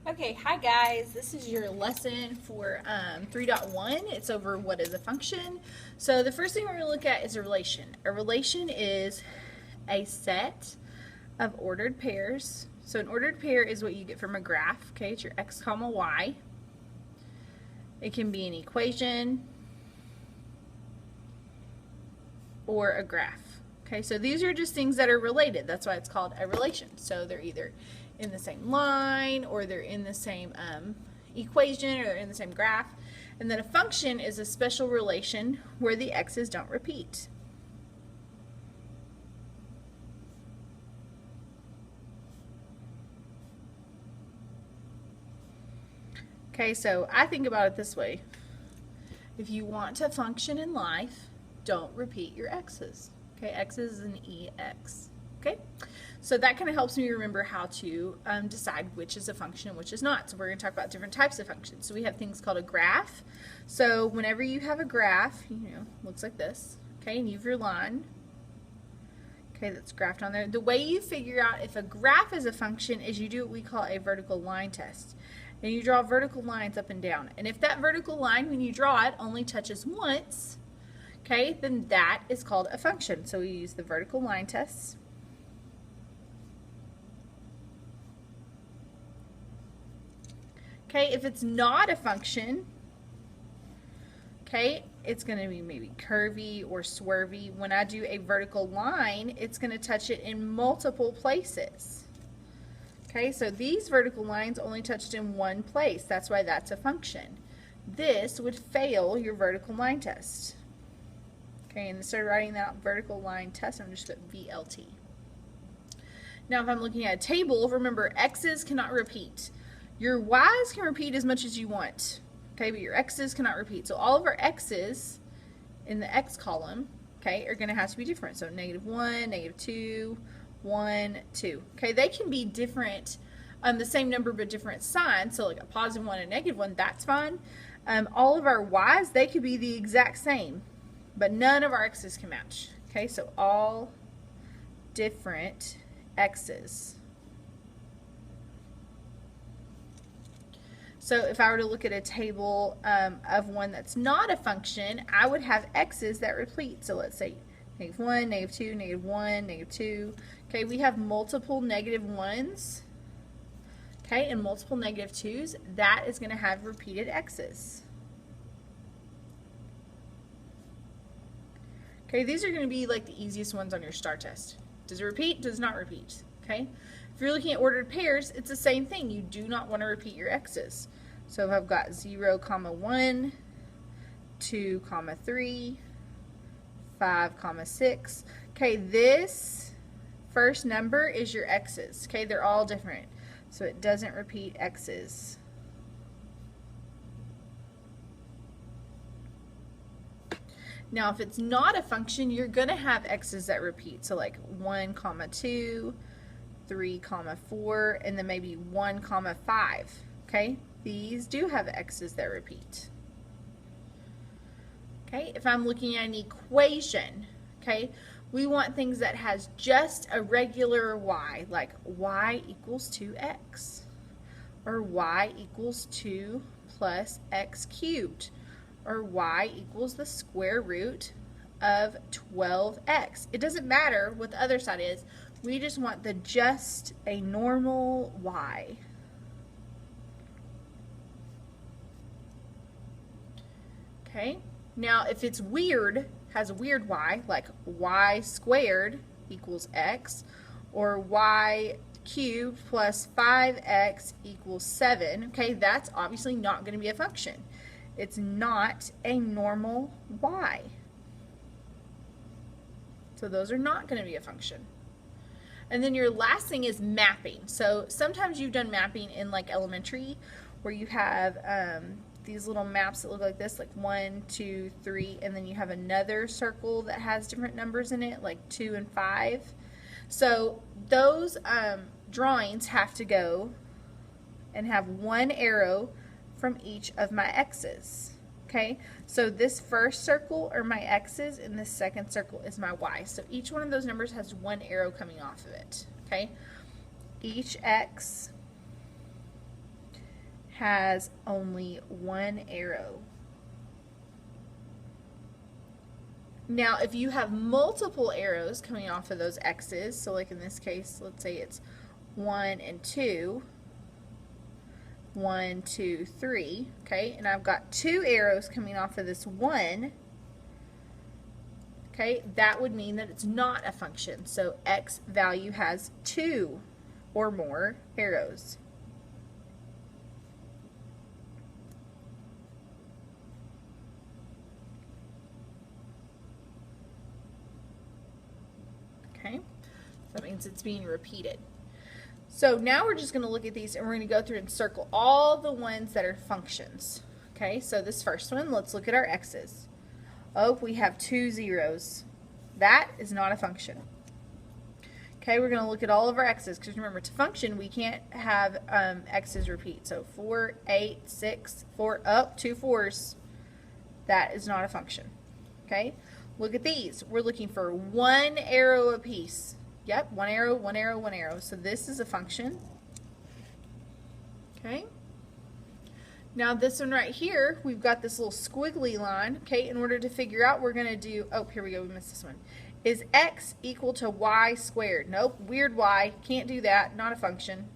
Okay, hi guys. This is your lesson for 3.1. It's over what is a function. So the first thing we're going to look at is a relation. A relation is a set of ordered pairs. So an ordered pair is what you get from a graph. Okay, it's your x comma y. It can be an equation or a graph. Okay, so these are just things that are related. That's why it's called a relation. So they're either in the same line, or they're in the same equation, or they're in the same graph. And then a function is a special relation where the x's don't repeat. Okay, so I think about it this way. If you want to function in life, don't repeat your x's. Okay, x is an ex. Okay, so that kind of helps me remember how to decide which is a function and which is not. So we're going to talk about different types of functions. So we have things called a graph. So whenever you have a graph, looks like this. Okay, and you have your line. Okay, that's graphed on there. The way you figure out if a graph is a function is you do what we call a vertical line test. And you draw vertical lines up and down. And if that vertical line, when you draw it, only touches once, okay, then that is called a function. So we use the vertical line tests. Okay, if it's not a function, okay, it's going to be maybe curvy or swervy. When I do a vertical line, it's going to touch it in multiple places. Okay, so these vertical lines only touched in one place. That's why that's a function. This would fail your vertical line test. Okay, and instead of writing that out, vertical line test, I'm just going to put VLT. Now, if I'm looking at a table, remember, x's cannot repeat. Your y's can repeat as much as you want, okay, but your x's cannot repeat. So all of our x's in the x column, okay, are going to have to be different. So -1, -2, 1, 2. Okay, they can be different, the same number but different signs. So like a +1 and -1, that's fine. All of our y's, they could be the exact same, but none of our x's can match. Okay, so all different x's. So if I were to look at a table of one that's not a function, I would have x's that repeat. So let's say -1, -2, -1, -2. Okay, we have multiple -1s, okay, and multiple -2s. That is going to have repeated x's. Okay, these are going to be like the easiest ones on your STAR test. Does it repeat? Does not repeat. Okay, if you're looking at ordered pairs, it's the same thing. You do not want to repeat your x's. So if I've got 0, 1, 2, 3, 5, 6. Okay, this first number is your x's. Okay, they're all different. So it doesn't repeat x's. Now, if it's not a function, you're going to have x's that repeat. So like 1, 2, 3, 4, and then maybe 1, 5. Okay, these do have x's that repeat. Okay, if I'm looking at an equation, okay, we want things that has just a regular y, like y equals 2x, or y equals 2 plus x cubed, or y equals the square root of 12x. It doesn't matter what the other side is. We just want just a normal y. Okay, now if it's weird, has a weird y, like y squared equals x, or y cubed plus 5x equals 7, okay, that's obviously not going to be a function. It's not a normal y. So those are not going to be a function. And then your last thing is mapping. So sometimes you've done mapping in like elementary, where you have these little maps that look like this, like 1, 2, 3, and then you have another circle that has different numbers in it, like 2 and 5. So those drawings have to go and have one arrow from each of my x's. Okay, so this first circle are my x's, and this second circle is my y. So each one of those numbers has one arrow coming off of it. Okay, each x has only one arrow. Now, if you have multiple arrows coming off of those X's, so like in this case, let's say it's 1 and 2, 1, 2, 3, okay, and I've got 2 arrows coming off of this 1, okay, that would mean that it's not a function. So X value has 2 or more arrows. Okay, that means it's being repeated. So now we're just going to look at these and we're going to go through and circle all the ones that are functions. Okay, so this first one, let's look at our X's. Oh, we have 2 zeros. That is not a function. Okay, we're going to look at all of our X's because remember, to function, we can't have X's repeat. So 4, 8, 6, 4, up, 2 4s. That is not a function. Okay, look at these. We're looking for 1 arrow apiece. Yep, 1 arrow, 1 arrow, 1 arrow. So this is a function. Okay. Now this one right here, we've got this little squiggly line. Okay, in order to figure out, we're going to do, oh, here we go, we missed this one. Is X equal to Y squared? Nope, weird Y, can't do that, not a function.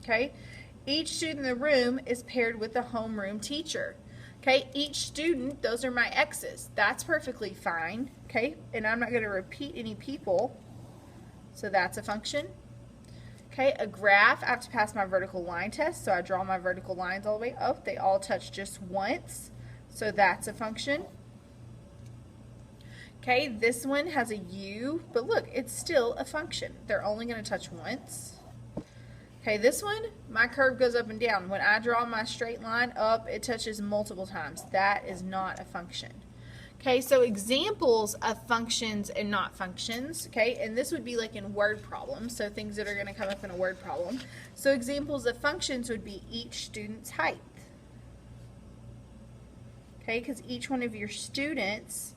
Okay, each student in the room is paired with a homeroom teacher. Okay, each student, those are my X's. That's perfectly fine. Okay, and I'm not going to repeat any people. So that's a function. Okay, a graph, I have to pass my vertical line test, so I draw my vertical lines all the way up. They all touch just once, so that's a function. Okay, this one has a U, but look, it's still a function. They're only going to touch once. Okay, this one, my curve goes up and down. When I draw my straight line up, it touches multiple times. That is not a function. Okay, so examples of functions and not functions, okay, and this would be like in word problems, so things that are going to come up in a word problem. So examples of functions would be each student's height, okay, because each one of your students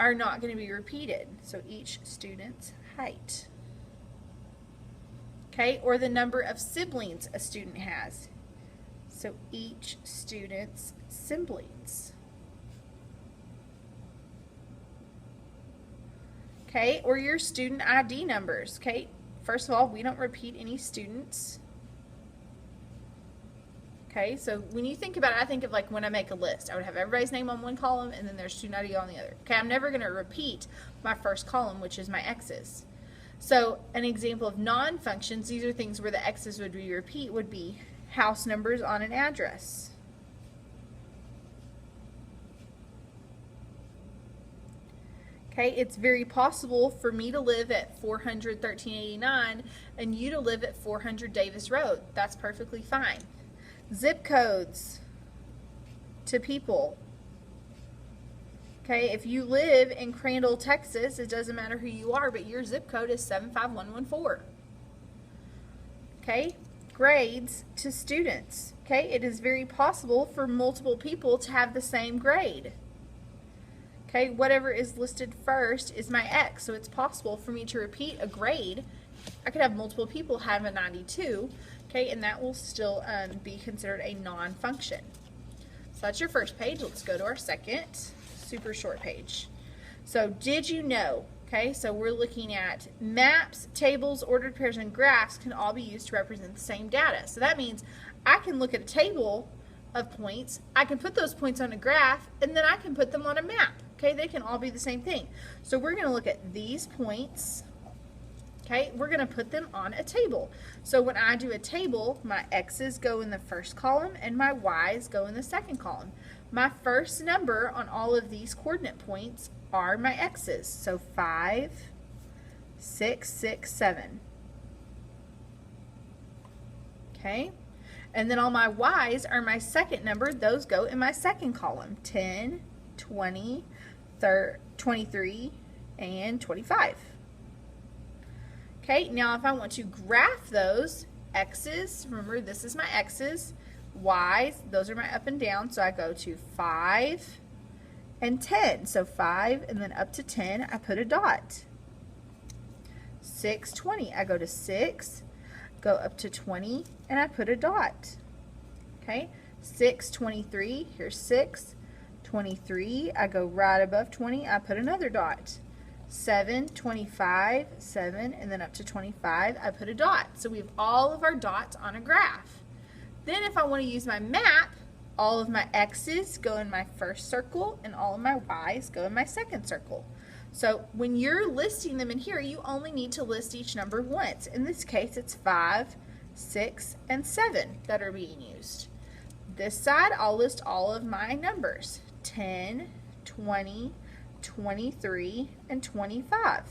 are not going to be repeated, so each student's height, okay, or the number of siblings a student has, so each student's siblings. Okay, or your student ID numbers. Okay, first of all, we don't repeat any students. Okay, so when you think about it, I think of like when I make a list. I would have everybody's name on one column and then their student ID on the other. Okay, I'm never going to repeat my first column, which is my X's. So an example of non-functions, these are things where the X's would be repeat, would be house numbers on an address. Okay, it's very possible for me to live at 400 1389 and you to live at 400 Davis Road. That's perfectly fine. Zip codes to people. Okay, if you live in Crandall, Texas, it doesn't matter who you are, but your zip code is 75114. Okay, grades to students. Okay, it is very possible for multiple people to have the same grade. Okay, whatever is listed first is my X, so it's possible for me to repeat a grade. I could have multiple people have a 92, okay, and that will still be considered a non-function. So that's your first page. Let's go to our second, super short page. So did you know, okay, so we're looking at maps, tables, ordered pairs, and graphs can all be used to represent the same data. So that means I can look at a table of points, I can put those points on a graph, and then I can put them on a map. Okay, they can all be the same thing. So we're going to look at these points. Okay, we're going to put them on a table. So when I do a table, my X's go in the first column and my Y's go in the second column. My first number on all of these coordinate points are my X's. So 5, 6, 6, 7. Okay, and then all my Y's are my second number. Those go in my second column. 10, 20, 23, and 25. Okay, now if I want to graph those X's, remember this is my X's, Y's, those are my up and down, so I go to 5 and 10. So 5 and then up to 10, I put a dot. 6, 20, I go to 6, go up to 20, and I put a dot. Okay, 6, 23, here's 6, 23, I go right above 20, I put another dot. 7, 25, 7, and then up to 25, I put a dot. So we have all of our dots on a graph. Then if I want to use my map, all of my X's go in my first circle and all of my Y's go in my second circle. So when you're listing them in here, you only need to list each number once. In this case, it's 5, 6, and 7 that are being used. This side, I'll list all of my numbers, 10, 20, 23, and 25.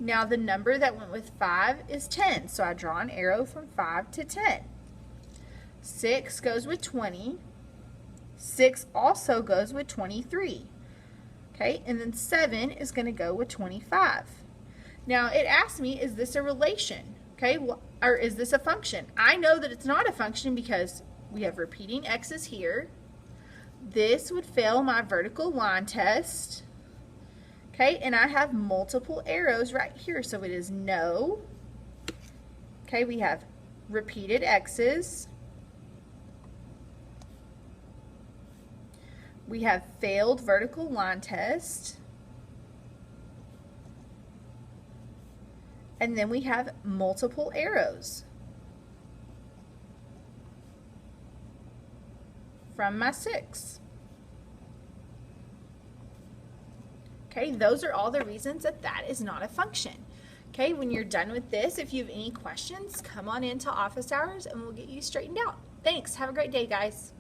Now the number that went with 5 is 10, so I draw an arrow from 5 to 10. 6 goes with 20. 6 also goes with 23. Okay, and then 7 is going to go with 25. Now it asks me, is this a relation? Okay, well, or is this a function? I know that it's not a function because we have repeating x's here. This would fail my vertical line test. Okay, and I have multiple arrows right here, so it is no. Okay, we have repeated x's. We have failed vertical line test. And then we have multiple arrows from my 6. Okay, those are all the reasons that that is not a function. Okay, when you're done with this, if you have any questions, come on into office hours and we'll get you straightened out. Thanks. Have a great day, guys.